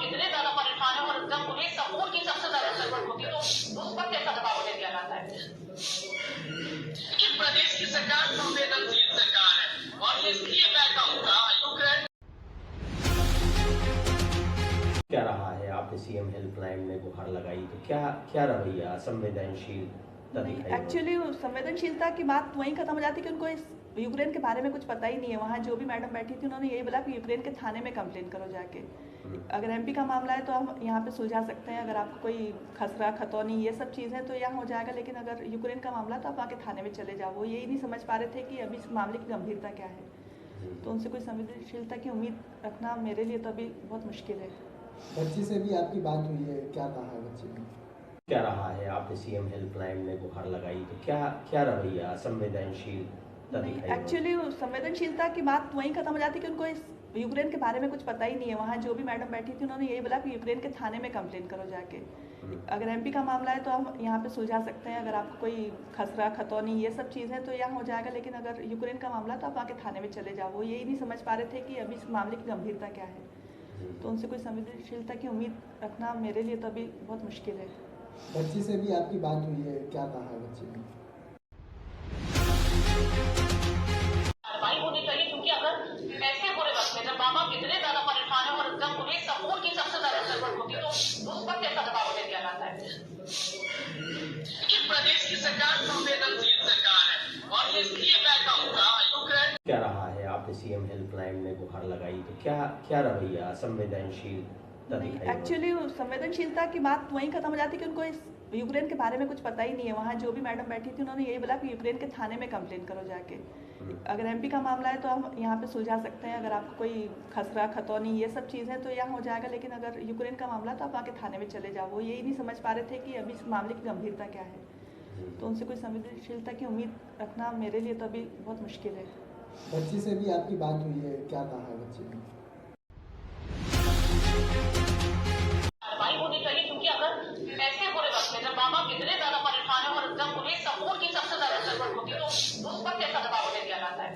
कितने ज्यादा परेशान है और एकदम पुलिस सपोर्ट की सबसे ज्यादा जरूरत होती है, तो उस पर कैसा दबाव दे दिया जाता है। लेकिन प्रदेश की सरकार संवेदनशील सरकार है और ये फीडबैक का यूक्रेन क्या रहा है। आपने सीएम हेल्पलाइन में गुहार लगाई तो क्या क्या रवैया संवेदनशीलता दिखाई। एक्चुअली संवेदनशीलता की बात वहीं खत्म हो जाती है कि उनको इस यूक्रेन के बारे में कुछ पता ही नहीं है। वहाँ जो भी मैडम बैठी थी उन्होंने यही बोला कि यूक्रेन के थाने में कंप्लेन करो जाके। अगर एमपी का मामला है तो हम यहाँ पे सुलझा सकते हैं, अगर आपको कोई खसरा खतौनी ये सब चीज़ें तो यहाँ हो जाएगा, लेकिन अगर यूक्रेन का मामला तो आप आके थाने में चले जाओ। वो यही नहीं समझ पा रहे थे कि अभी इस मामले की गंभीरता क्या है, तो उनसे कोई संवेदनशीलता की उम्मीद रखना मेरे लिए तो अभी बहुत मुश्किल है। बच्ची से भी आपकी बात हुई है, क्या कहा है बच्ची ने? क्या रहा है। आपने सीएम हेल्पलाइन में गुहार लगाई तो क्या क्या रवैया संवेदनशीलता दिखाई। एक्चुअली संवेदनशीलता की बात वहीं खत्म हो जाती है कि उनको इस यूक्रेन के बारे में कुछ पता ही नहीं है। वहाँ जो भी मैडम बैठी थी उन्होंने यही बोला कि यूक्रेन के थाने में कंप्लेन करो जाके। अगर एमपी का मामला है तो हम यहाँ पे सुलझा सकते हैं, अगर आपको कोई खसरा खतौनी ये सब चीज़ें तो यहाँ हो जाएगा, लेकिन अगर यूक्रेन का मामला तो आप आके थाने में चले जाओ। वो यही नहीं समझ पा रहे थे कि अभी इस मामले की गंभीरता क्या है, तो उनसे कोई संवेदनशीलता की उम्मीद रखना मेरे लिए तो अभी बहुत मुश्किल है। बच्ची से भी आपकी बात हुई है, क्या कहा है बच्ची ने? कार्रवाई होनी चाहिए, क्योंकि अगर ऐसे बुरे वक्त में जब बाबा कितने ज्यादा परेशान है और एकदम पुलिस सपोर्ट की सबसे ज्यादा जरूरत होती है, तो उस पर कैसा दबाव दे दिया जाता है। लेकिन प्रदेश की सरकार संवेदनशील सरकार है और ये फीडबैक का यूक्रेन क्या रहा है। आपने सीएम हेल्पलाइन में गुहार लगाई तो क्या क्या रवैया संवेदनशीलता दिखाई। एक्चुअली संवेदनशीलता की बात वहीं खत्म हो जाती है कि उनको इस यूक्रेन के बारे में कुछ पता ही नहीं है। वहाँ जो भी मैडम बैठी थी उन्होंने यही बोला कि यूक्रेन के थाने में कंप्लेन करो जाके। अगर एमपी का मामला है तो हम यहाँ पे सुलझा सकते हैं, अगर आपको कोई खसरा खतौनी ये सब चीज़ें तो यहाँ हो जाएगा, लेकिन अगर यूक्रेन का मामला तो आप आके थाने में चले जाओ। वो यही नहीं समझ पा रहे थे कि अभी इस मामले की गंभीरता क्या है, तो उनसे कोई संवेदनशीलता की उम्मीद रखना मेरे लिए तो अभी बहुत मुश्किल है। बच्ची से भी आपकी बात हुई है, क्या कहा है बच्ची ने? कार्रवाई होनी चाहिए, क्योंकि अगर ऐसे बुरे वक्त में जब बाबा कितने ज्यादा परेशान है और एकदम पुलिस सपोर्ट की सबसे ज्यादा जरूरत होती है, तो उस पर कैसा दबाव दे दिया जाता है।